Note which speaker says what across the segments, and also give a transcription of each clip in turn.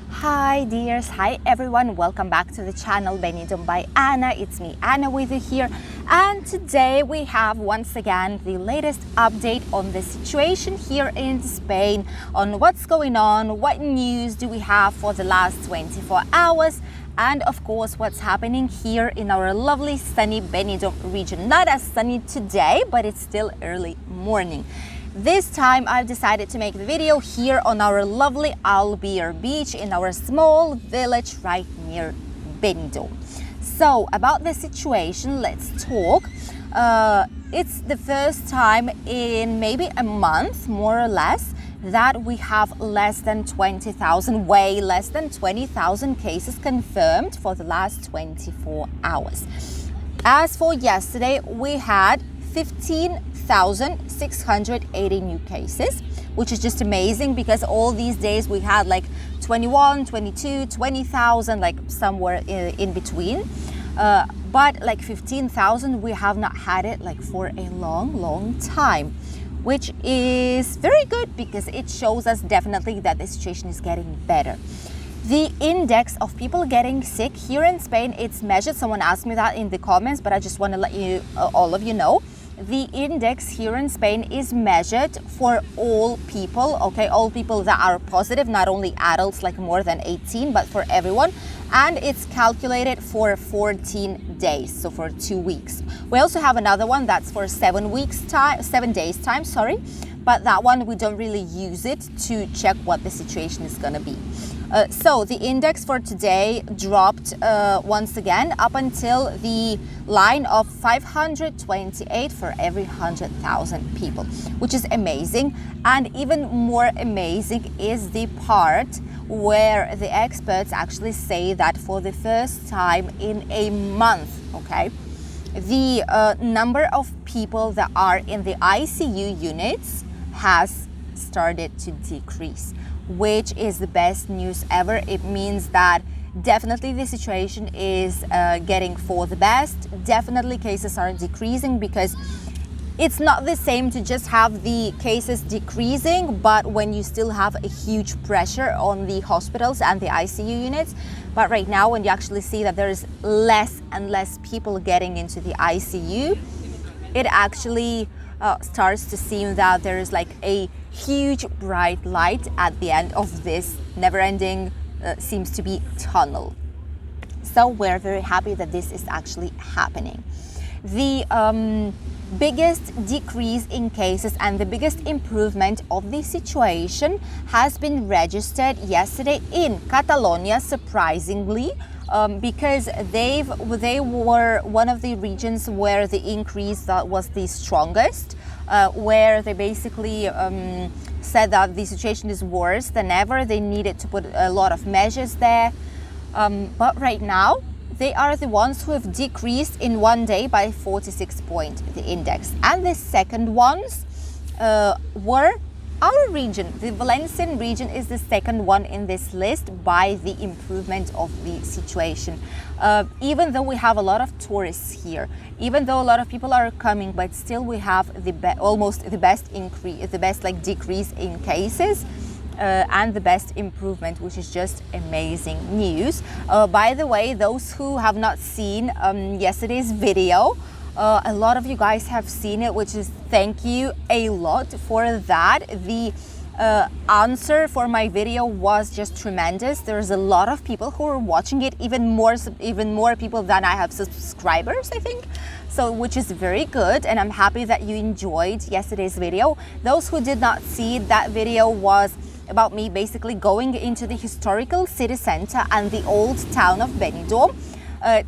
Speaker 1: Hi dears, hi everyone, welcome back to the channel Benidorm by Anna. It's me Anna with you here, and today we have once again the latest update on the situation here in Spain, on what's going on, what news do we have for the last 24 hours, and of course what's happening here in our lovely sunny Benidorm region. Not as sunny today, but it's still early morning. This time I've decided to make the video here on our lovely Albier beach in our small village right near Benidorm. So about the situation, let's talk. It's the first time in maybe a month, more or less, that we have less than 20,000, way less than 20,000 cases confirmed for the last 24 hours. As for yesterday, we had 15,680 new cases, which is just amazing because all these days we had like 21, 22, 20,000, like somewhere in between. But like 15,000, we have not had it like for a long time, which is very good because it shows us definitely that the situation is getting better. The index of people getting sick here in Spain, it's measured. Someone asked me that in the comments, but I just want to let you, all of you know. The index here in Spain is measured for all people, okay? All people that are positive, not only adults like more than 18, but for everyone. And it's calculated for 14 days, so for 2 weeks. We also have another one that's for 7 days time, sorry. But that one, we don't really use it to check what the situation is gonna be. So the index for today dropped once again up until the line of 528 for every 100,000 people, which is amazing. And even more amazing is the part where the experts actually say that for the first time in a month, okay, the number of people that are in the ICU units has started to decrease, which is the best news ever. It means that definitely the situation is getting for the best. Definitely cases are decreasing, because it's not the same to just have the cases decreasing, but when you still have a huge pressure on the hospitals and the ICU units. But right now, when you actually see that there's less and less people getting into the ICU, it actually starts to seem that there is like a huge bright light at the end of this never-ending seems to be tunnel. So we're very happy that this is actually happening. The biggest decrease in cases and the biggest improvement of the situation has been registered yesterday in Catalonia, surprisingly, because they were one of the regions where the increase that was the strongest, where they basically said that the situation is worse than ever. They needed to put a lot of measures there, but right now they are the ones who have decreased in one day by 46 points, the index. And the second ones were our region. The Valencian region is the second one in this list by the improvement of the situation. Even though we have a lot of tourists here, even though a lot of people are coming, but still we have almost the best increase, the best like decrease in cases. And the best improvement, which is just amazing news. By the way, those who have not seen yesterday's video, a lot of you guys have seen it, which is thank you a lot for that. The answer for my video was just tremendous. There's a lot of people who are watching it, even more people than I have subscribers, I think. So, which is very good, and I'm happy that you enjoyed yesterday's video. Those who did not see that video was about me basically going into the historical city center and the old town of Benidorm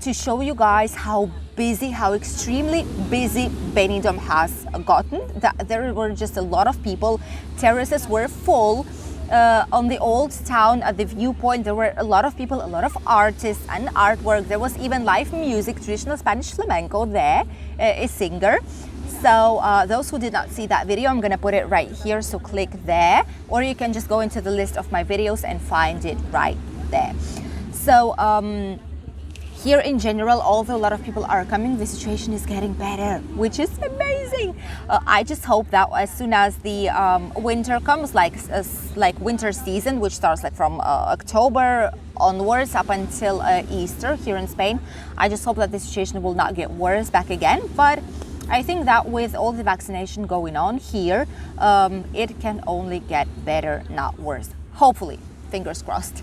Speaker 1: to show you guys how extremely busy Benidorm has gotten. There were just a lot of people. Terraces were full. On the old town at the viewpoint, there were a lot of people, a lot of artists and artwork. There was even live music, traditional Spanish flamenco there, a singer. So those who did not see that video, I'm gonna put it right here, so click there, or you can just go into the list of my videos and find it right there. So here in general, although a lot of people are coming, the situation is getting better, which is amazing. I just hope that as soon as the winter comes, like winter season, which starts like from October onwards up until Easter here in Spain, I just hope that the situation will not get worse back again. But I think that with all the vaccination going on here, it can only get better, not worse. Hopefully. Fingers crossed.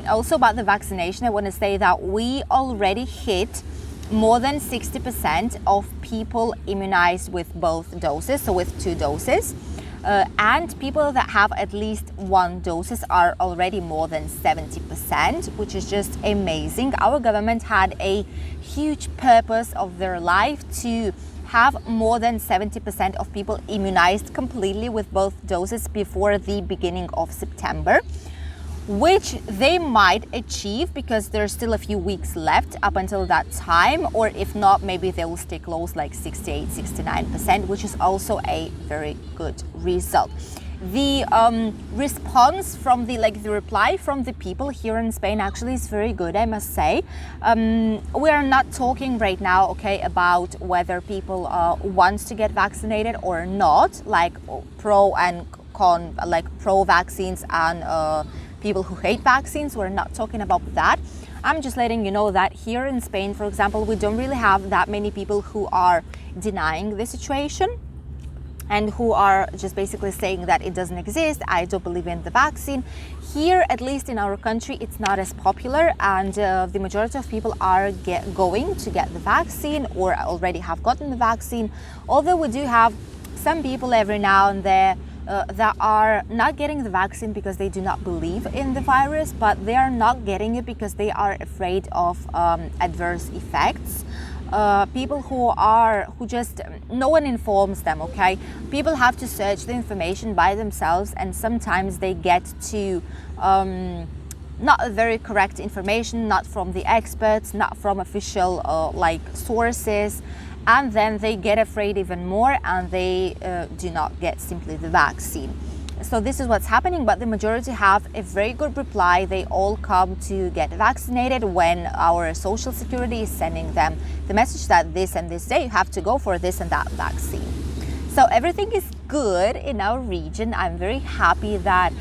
Speaker 1: Also about the vaccination, I want to say that we already hit more than 60% of people immunized with both doses, so with 2 doses. And people that have at least 1 doses are already more than 70%, which is just amazing. Our government had a huge purpose of their life to have more than 70% of people immunized completely with both doses before the beginning of September, which they might achieve because there's still a few weeks left up until that time, or if not, maybe they will stay close like 68, 69%, which is also a very good result. The response from the reply from the people here in Spain actually is very good, I must say. We are not talking right now, okay, about whether people want to get vaccinated or not, like pro and con, like pro vaccines and people who hate vaccines. We're not talking about that. I'm just letting you know that here in Spain, for example, we don't really have that many people who are denying the situation and who are just basically saying that it doesn't exist. I don't believe in the vaccine. Here, at least in our country, it's not as popular, and the majority of people are going to get the vaccine or already have gotten the vaccine. Although we do have some people every now and then that are not getting the vaccine because they do not believe in the virus, but they are not getting it because they are afraid of adverse effects. People who just no one informs them, okay? People have to search the information by themselves, and sometimes they get to not very correct information, not from the experts, not from official sources, and then they get afraid even more and they do not get simply the vaccine. So this is what's happening, but the majority have a very good reply. They all come to get vaccinated when our social security is sending them the message that this and this day you have to go for this and that vaccine. So everything is good in our region. I'm very happy that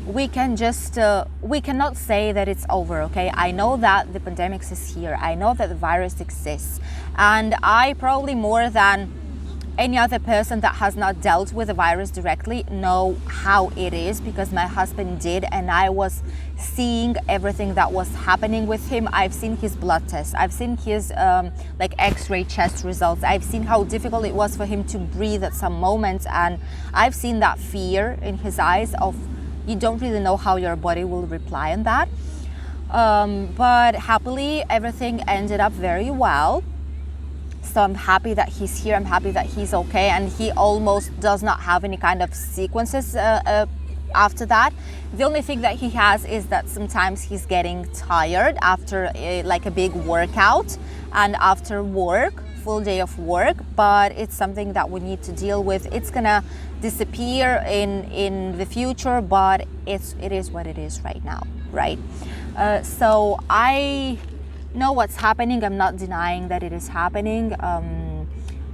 Speaker 1: we cannot say that it's over, okay? I know that the pandemic is here. I know that the virus exists. And I probably more than any other person that has not dealt with the virus directly know how it is, because my husband did, and I was seeing everything that was happening with him. I've seen his blood tests. I've seen his X-ray chest results. I've seen how difficult it was for him to breathe at some moments. And I've seen that fear in his eyes of you don't really know how your body will reply on that. But happily, everything ended up very well. So I'm happy that he's here. I'm happy that he's okay, and he almost does not have any kind of sequences after that. The only thing that he has is that sometimes he's getting tired after a big workout and after work, full day of work, but it's something that we need to deal with. It's gonna disappear in the future, but it is what it is right now, right? So I know what's happening. I'm not denying that it is happening,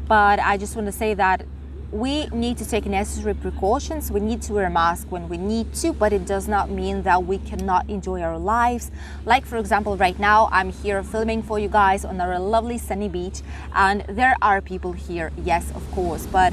Speaker 1: but I just want to say that we need to take necessary precautions. We need to wear a mask when we need to, but it does not mean that we cannot enjoy our lives. Like, for example, right now I'm here filming for you guys on our lovely sunny beach, and there are people here, yes, of course, but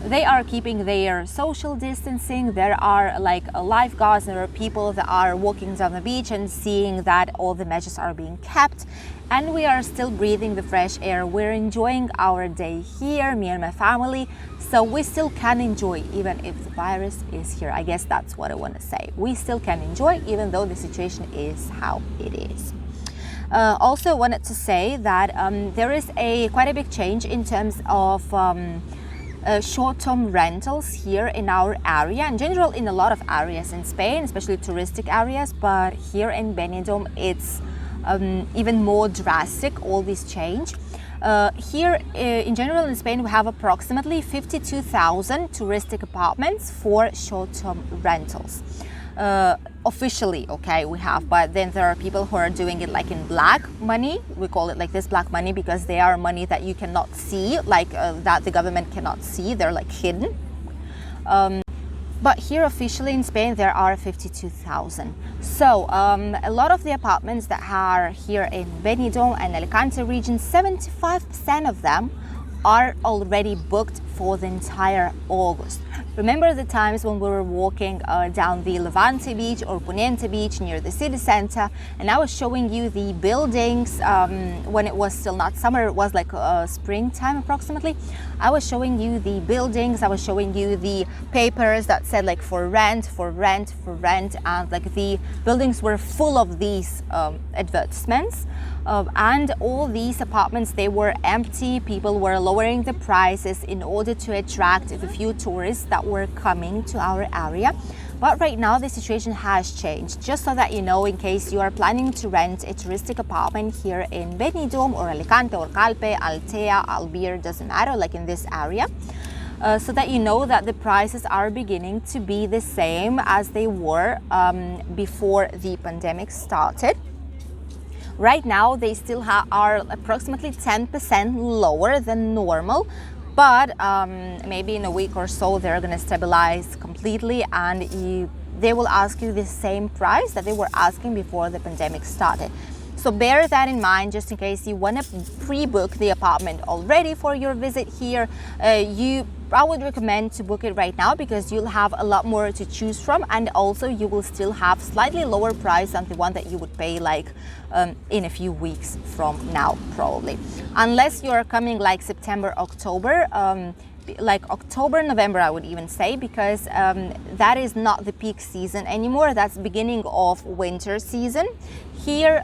Speaker 1: they are keeping their social distancing. There are lifeguards, there are people that are walking down the beach and seeing that all the measures are being kept, and we are still breathing the fresh air. We're enjoying our day here, me and my family, so we still can enjoy even if the virus is here. I guess that's what I want to say. We still can enjoy even though the situation is how it is. Also wanted to say that there is quite a big change in terms of short-term rentals here in our area, in general in a lot of areas in Spain, especially touristic areas, but here in Benidorm it's even more drastic, all this change. Here in general in Spain we have approximately 52,000 touristic apartments for short-term rentals. Officially, okay, we have, but then there are people who are doing it like in black money. We call it like this, black money, because they are money that you cannot see, like that the government cannot see. They're like hidden. But here officially in Spain there are 52,000. So a lot of the apartments that are here in Benidorm and Alicante region, 75% of them are already booked for the entire August. Remember the times when we were walking down the Levante beach or Poniente beach near the city center, and I was showing you the buildings when it was still not summer, it was like springtime approximately. I was showing you the buildings, I was showing you the papers that said like for rent, for rent, for rent, and like the buildings were full of these advertisements. And all these apartments, they were empty. People were lowering the prices in order to attract the few tourists that were coming to our area. But right now the situation has changed. Just so that you know, in case you are planning to rent a touristic apartment here in Benidorm or Alicante or Calpe, Altea, Albir, doesn't matter, like in this area, so that you know that the prices are beginning to be the same as they were before the pandemic started. Right now, they still are approximately 10% lower than normal, but maybe in a week or so, they're going to stabilize completely, and they will ask you the same price that they were asking before the pandemic started. So bear that in mind, just in case you want to pre-book the apartment already for your visit here. I would recommend to book it right now, because you'll have a lot more to choose from, and also you will still have slightly lower price than the one that you would pay like in a few weeks from now, probably. Unless you're coming like September, October, like October, November, I would even say, because that is not the peak season anymore. That's beginning of winter season here,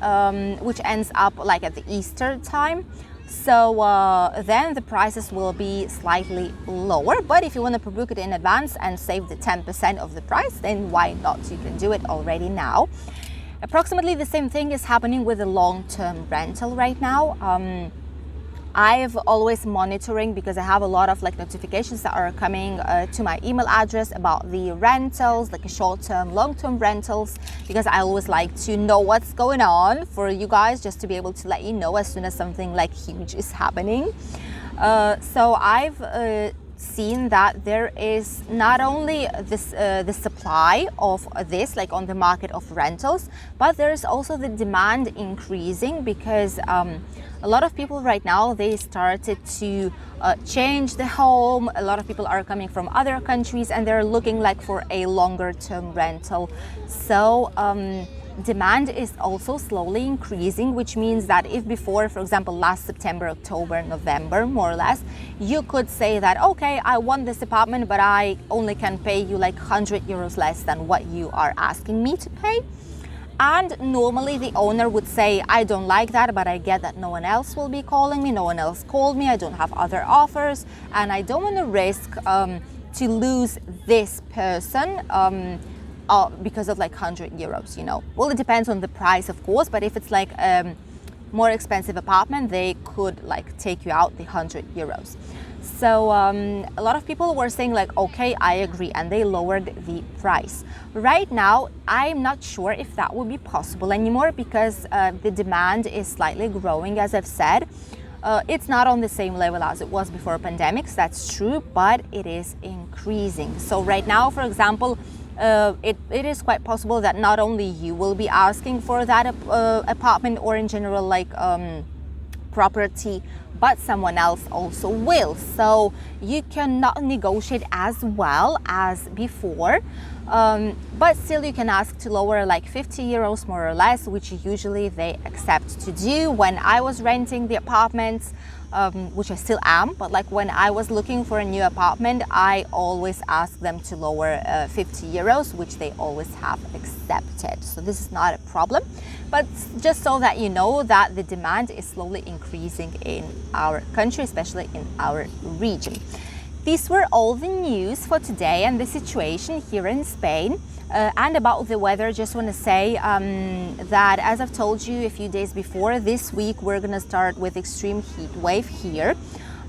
Speaker 1: which ends up like at the Easter time. So then the prices will be slightly lower. But if you want to pre-book it in advance and save the 10% of the price, then why not? You can do it already now. Approximately the same thing is happening with the long-term rental right now. I've always monitoring, because I have a lot of like notifications that are coming to my email address about the rentals, like short-term, long-term rentals, because I always like to know what's going on for you guys, just to be able to let you know as soon as something like huge is happening. So I've seen that there is not only this the supply of this like on the market of rentals, but there is also the demand increasing, because a lot of people right now, they started to change the home. A lot of people are coming from other countries and they're looking like for a longer term rental. So demand is also slowly increasing, which means that if before, for example, last September, October, November, more or less, you could say that, okay, I want this apartment, but I only can pay you like 100 euros less than what you are asking me to pay. And normally the owner would say, I don't like that, but I get that no one else will be calling me, no one else called me, I don't have other offers, and I don't want to risk to lose this person because of like 100 euros, you know. Well, it depends on the price, of course, but if it's like more expensive apartment, they could like take you out the 100 euros. So a lot of people were saying like, okay, I agree, and they lowered the price. Right now, I'm not sure if that would be possible anymore, because the demand is slightly growing, as I've said. It's not on the same level as it was before pandemics, that's true, but it is increasing. So right now, for example, it is quite possible that not only you will be asking for that apartment, or in general like property, but someone else also will. So you cannot negotiate as well as before, but still you can ask to lower like 50 euros more or less, which usually they accept to do. When I was renting the apartments, which I still am, but like when I was looking for a new apartment, I always ask them to lower 50 euros, which they always have accepted. So this is not a problem, but just so that you know that the demand is slowly increasing in our country, especially in our region. These were all the news for today and the situation here in Spain. And about the weather, just want to say that, as I've told you a few days before, this week we're going to start with extreme heat wave here.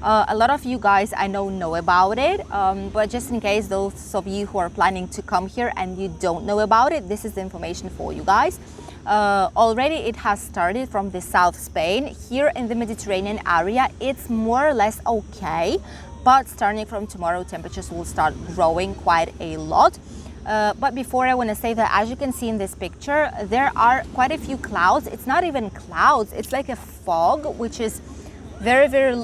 Speaker 1: A lot of you guys I know about it, but just in case those of you who are planning to come here and you don't know about it, this is the information for you guys. Already it has started from the South Spain. Here in the Mediterranean area, it's more or less okay, but starting from tomorrow, temperatures will start growing quite a lot. But before, I want to say that, as you can see in this picture, there are quite a few clouds. It's not even clouds, it's like a fog, which is very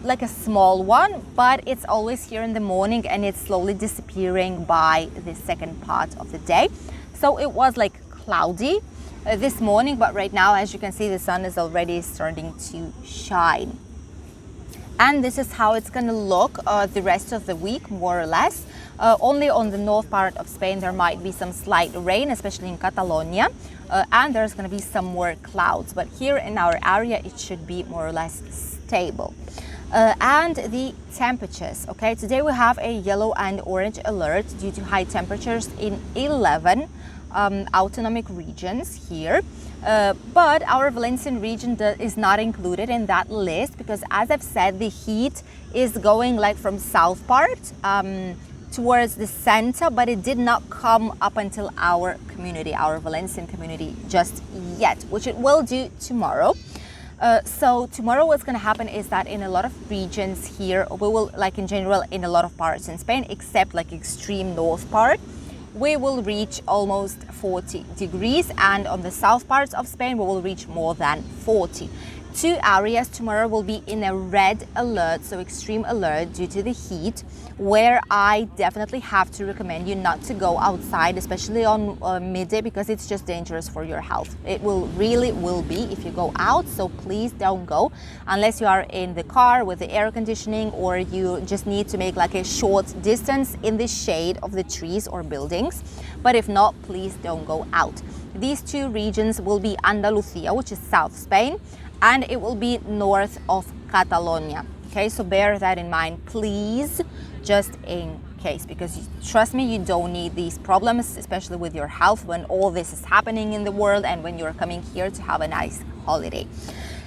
Speaker 1: like a small one, but it's always here in the morning and it's slowly disappearing by the second part of the day. So it was like cloudy this morning, but right now, as you can see, the sun is already starting to shine. And this is how it's going to look the rest of the week, more or less. Only on the north part of Spain there might be some slight rain, especially in Catalonia, and there's going to be some more clouds, but here in our area it should be more or less stable. And the temperatures, okay, today we have a yellow and orange alert due to high temperatures in 11 autonomic regions here, but our Valencian region is not included in that list because, as I've said, the heat is going like from south part towards the center, but it did not come up until our community, our Valencian community, just yet, which it will do tomorrow. So tomorrow what's going to happen is that in a lot of regions here, we will, like in general in a lot of parts in Spain, except like extreme north part, we will reach almost 40 degrees, and on the south parts of Spain we will reach more than 40. Two areas tomorrow will be in a red alert, so extreme alert due to the heat, where I definitely have to recommend you not to go outside, especially on midday, because it's just dangerous for your health. It really will be if you go out, so please don't go unless you are in the car with the air conditioning, or you just need to make like a short distance in the shade of the trees or buildings. But if not, please don't go out. These two regions will be Andalusia, which is South Spain, and it will be north of Catalonia. Okay, so bear that in mind, please, just in case, because trust me, you don't need these problems, especially with your health, when all this is happening in the world and when you're coming here to have a nice holiday.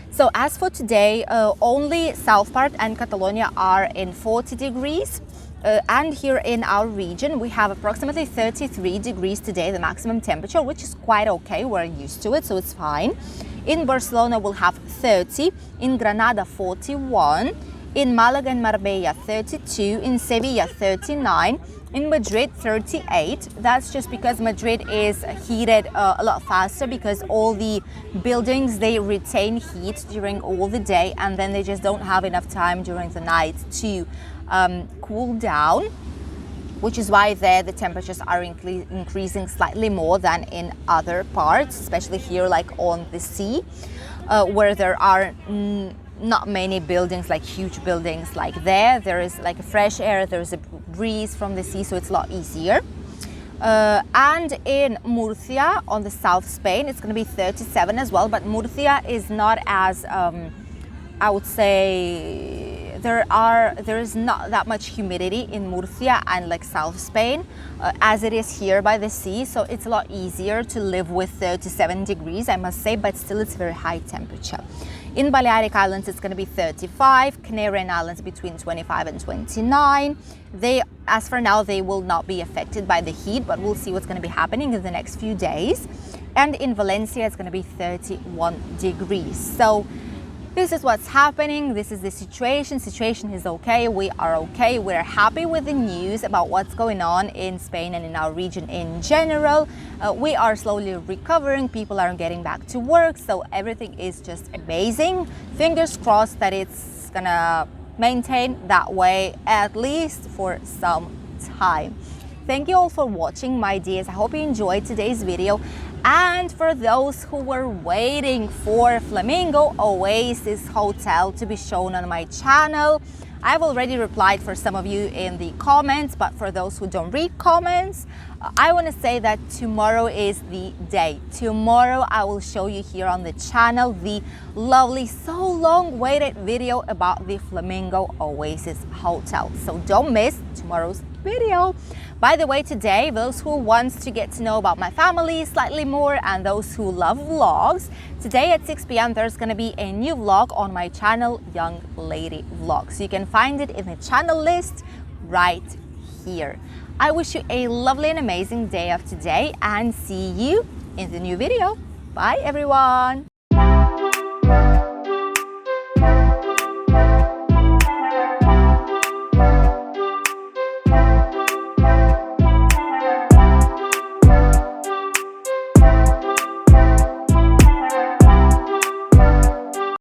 Speaker 1: So as for today, only south part and Catalonia are in 40 degrees. And here in our region we have approximately 33 degrees today, the maximum temperature, which is quite okay. We're used to it, so it's fine. In Barcelona we'll have 30, in Granada 41, in Malaga and Marbella 32, in Sevilla 39, in Madrid 38. That's just because Madrid is heated a lot faster, because all the buildings, they retain heat during all the day and then they just don't have enough time during the night to cool down, which is why there the temperatures are increasing slightly more than in other parts, especially here like on the sea, where there are not many buildings, like huge buildings like there is like a fresh air, there's a breeze from the sea, so it's a lot easier. And in Murcia on the South Spain it's going to be 37 as well, but Murcia is not as I would say there is not that much humidity in Murcia and like South Spain as it is here by the sea, so it's a lot easier to live with 37 degrees, I must say, but still it's very high temperature. In Balearic Islands it's going to be 35, Canarian Islands between 25 and 29. As for now, they will not be affected by the heat, but we'll see what's going to be happening in the next few days. And in Valencia it's going to be 31 degrees. So this is what's happening. This is the situation. Situation is okay. We are okay. We're happy with the news about what's going on in Spain and in our region in general. We are slowly recovering. People are getting back to work. So everything is just amazing. Fingers crossed that it's gonna maintain that way at least for some time. Thank you all for watching, my dears. I hope you enjoyed today's video. And for those who were waiting for Flamingo Oasis Hotel to be shown on my channel, I've already replied for some of you in the comments, but for those who don't read comments, I want to say that tomorrow is the day. Tomorrow I will show you here on the channel the lovely, so long waited video about the Flamingo Oasis Hotel. So don't miss tomorrow's video. By the way, today, those who want to get to know about my family slightly more and those who love vlogs, today at 6 p.m. there's going to be a new vlog on my channel, Young Lady Vlogs. So you can find it in the channel list right here. I wish you a lovely and amazing day of today and see you in the new video. Bye everyone!